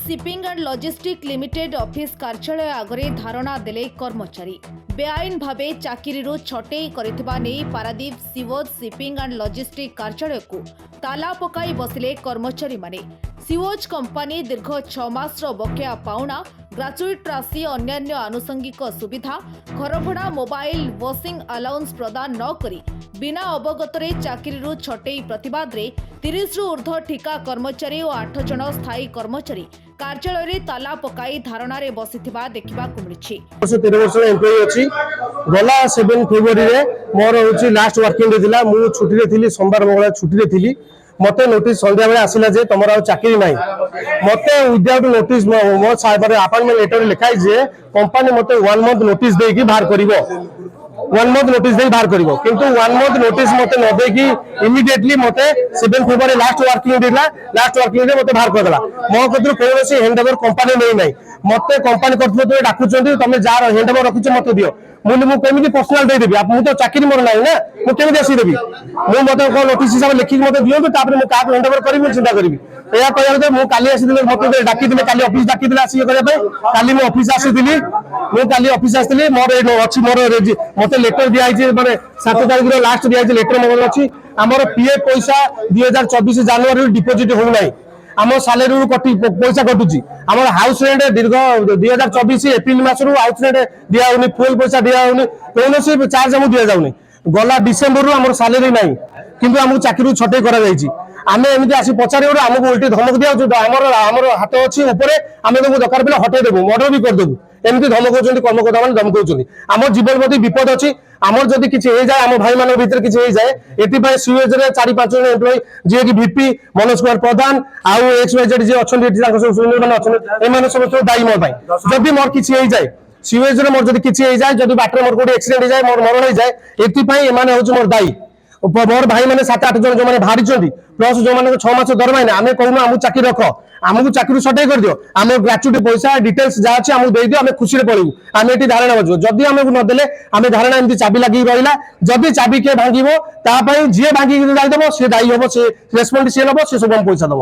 Shipping and logistic limited office कार्यालय आगरे धारणा देले कर्मचारी बेआईन भावे चाकिरीरू छटई करिथिबा नै पारादीप सीवोज शिपिंग एंड लॉजिस्टिक कार्यालय को ताला पकाई बसिले कर्मचारी माने। सीवोज कंपनी दीर्घ 6 मासर बकेया पाउणा ग्राच्युइट राशि अन्यान्य आनुषंगिक सुविधा घरभड़ा मोबाइल वॉशिंग अलाउंस प्रदान न करी बिना अवगतरे चाकिरीरू छटई प्रतिवाद रे 30 रु ऊर्ध्व ठिका कर्मचारी और 8 जन स्थायी कर्मचारी कार्यालय रे ताला पकाई धारणा रे बसिथिबा देखिबा को मिलिछि। 13 वर्ष एम्प्लॉय अछि। गला 7 फेब्रुआरी रे मोर होछि लास्ट वर्किंग डे थिला। मु छुट्टी रे थिली, सोमवार मंगळवार छुट्टी रे थिली। मते नोटिस संध्या बेले आसिला जे तमरा आ चाकरी नाही। मते विदाउट नोटिस मो साइबर अपॉइंटमेंट लेटर लिखाई जे कंपनी मते 1 मंथ नोटिस देकी बाहर करिवो। 1 मंथ नोटिस दे बाहर करिवो, किंतु 1 मंथ नोटिस मते न देकी इमीडिएटली मते 7 फेब्रुआरी लास्ट वर्किंग डे ला लास्ट वर्किंग डे मते बाहर करदला। मो कतु कोनोसी हैंडओवर कंपनी नै नै मते कंपनी करथबो तो डाकुचंदी तमे जार हैंडओवर रखिछ मते दियो। मु केमिति पर्सनल दे देबी। मु तो चाकरी मोर नाही ना, मु केमिति आसी देबी। मु मते को नोटिस हिसाब लिखि मते दियो तो तापर मु काक हैंडओवर करबी चिंता करबी। एया कहया जे मु काली आसी दिले मते डाकी दिले काली ऑफिस डाकी दिले आसी करे पे काली मु ऑफिस आसी दिली। मु काली ऑफिस आस्तिली मोर अछि मोर मते लेटर दिया आइजे माने 7 तारिख रो लास्ट दिया आइजे लेटर मोर अछि। हमर पीएफ पैसा 2024 जनवरी डिपॉजिट हो नाही। आम सालेरी कटि पैसा कटुची। आम हाउस रेंट दीर्घ 2024 एप्रिल मासरू हाउस रेंट दिया होनी, फुल पैसा दिया होनी, कौन चार्ज आम दिया जाऊनी। गला डिसेम्बर आम सालेरी ना किंतु आमको चाकरी छटई करा जायछि। आमे एमती आसी पचारे आमको उल्टी धमक दिया आमर हाथ अच्छी उपरे आम तुमको दरकार पे हटई देबू, मर्डर भी करदेबू। एमती धमक कर्मकर्ता मैंने धमक आम जीवन प्रति विपद अच्छी। आमर जदि किसी हो जाए आम भाई मान भीतर किसी हो जाए एपाई सीएज रे 4-5 जन एम्प्लॉय जी कि वीपी मनोज कुमार प्रधान आउ XYZ जी अच्छा मैंने समस्त दायी मोर जदि मोर किसी हो जाए सीएज रे मोर जदि किसी हो जाए जदि बाटर मोर कोई एक्सीडेंट हो जाए मोर मरण हो जाए एपाई एमाने हूँ मोर दायी। मोर भाई मैंने 7-8 जन जो बाहरी प्लस जो 6 मास दरमा आम कहूँ आमको चाकरी रख, आमको चाकरी छटई कर दियो, आम ग्राच्युटी पैसा डिटेल्स जहाँ अच्छे आमको दे दियो, आम खुशी पड़ू। आम ये धारणा बजो जदि आमको नदेले आम धारणा एमती चाबी लगी रहा। जदि चाबी किए भांगो जी भांगी जादेव सी दायी हम सी रेस्पन्ड सी हम सी सब पैसा दब।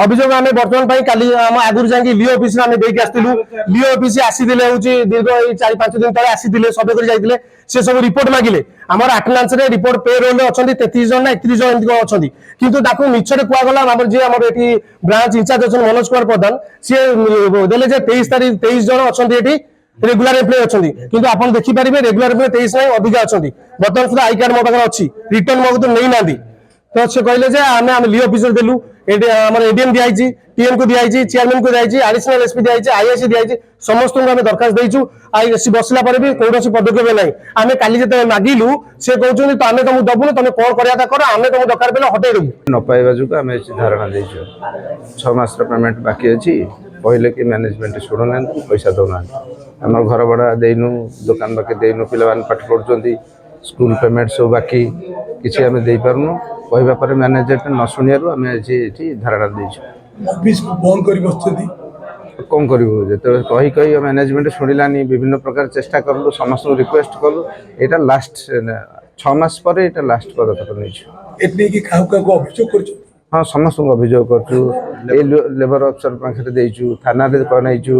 अभियोग आम बर्तमान काली आगुरी जाए लिओ ऑफिस आसलु। लिओ ऑफिस आसीले हूँ दीर्घ 4-5 दिन तले आसीले सर्वे कर जाइए से सब रिपोर्ट मागिले। आमर अटेंडेंस रे रिपोर्ट पे रोल अच्छा 33 जन ना 31 जन एमती अच्छा किंतु ताको मिछरे कुआगला। आमर जी आमर एठी ब्रांच इंचार्ज अच्छा मनोज कुमार प्रधान सी देले जे 23 जन अच्छा रेगुलर एम्प्लॉय अच्छा किंतु आप देखिपारे रेगुलर एम्प्लॉय 23 नहीं अधिक अच्छा। बर्तमान सुधा आई कार्ड मो पाखे अच्छी रिटर्न मो तो नहीं ना तो से कहले आम लिओ ऑफिसर देलु एडीएम दिखाई टीएम को दिखाई चेयरमैन को दिखाई एडिशनल एसपी दिखाई आईएससी दिखाई समस्त आम दरखास्त देचु। आईएससी बसला भी कौन पदक्षेप ना आम काली जो मागिलु से कहते तो आम तुमको दबुन तुम कौन कराया कर आम तुम दरकार पे हटई देबू न पाइबा जो आम धारणा देचु। 6 मास पेमेंट बाकी अच्छी कहले कि मैनेजमेंट शुणुना पैसा दौना आम घर भड़ा देनु दुकान बाकी देनु पिला पाठ पढ़ुं स्कूल पेमेंट सब बाकी किसी आम दे पारनु कहवा पर मैनेजमेंट न शुणु आम ये धारणा कौन करूँ जो कही मैनेजमेंट शुणिलानी विभिन्न प्रकार चेष्टा कलु समस्त रिक्वेस्ट कलु यहाँ लास्ट 6 मास पर यहाँ लास्ट पदक्षेप नहीं। हाँ समस्त अभियोग कर लेबर अफसर पाखे देचु, थाना कणईचु,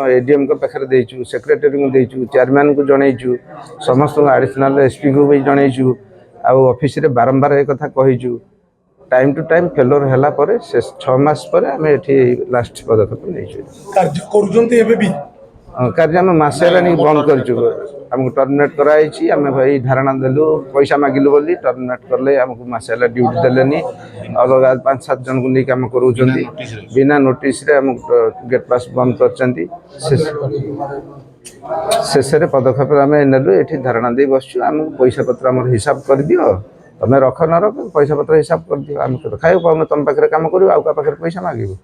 एडीएम पाखे देचु, सेक्रेटरी को देचु, चेयरमैन को जनईचु, समस्त एडिशनल एसपी को भी जनईचु। ऑफिस रे बारंबार एक कथा कहीचु टाइम टू टाइम फेलोर हैला परे से 6 मास पर आम एठी लास्ट पदक्षेप नहीं कार्य करूजंती एबे भी कार्य आम मासे बंद करचु। आमको टर्मिनेट कराई आम भाई धारणा देलु पैसा मागिलु बोली टर्मिनेट करले आमको मासे ड्यूटी देलेनी अलग 5-7 जन को लेकिन आम करूचंती बिना नोटिस रे आम गेट पास बंद करचंती। शेष पदक्षेप आम नेलु ये धारणा दे बसचु आमको पैसा पत्र आम हिसाब कर दियो तुम रख न रख पैसा पत्र हिसाब कर दियो आम खाइब तुम पाखे काम करूँ आउ पाखे पैसा मागिबू।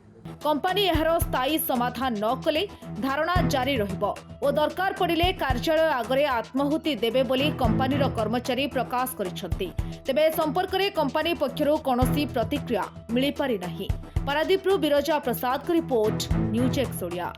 कंपनी एहार स्थायी समाधान न कले धारणा जारी रहिबो ओ दरकार पड़िले कार्यालय आगरे आत्माहुति देबे बोली कंपनीर कर्मचारी प्रकाश करिसथि। तेबे संपर्क रे कंपनी पक्षरु कोनोसी प्रतिक्रिया मिली पारि नाही। पारादीपरु बिरजा प्रसाद का रिपोर्ट न्यूज एक्स ओडिया।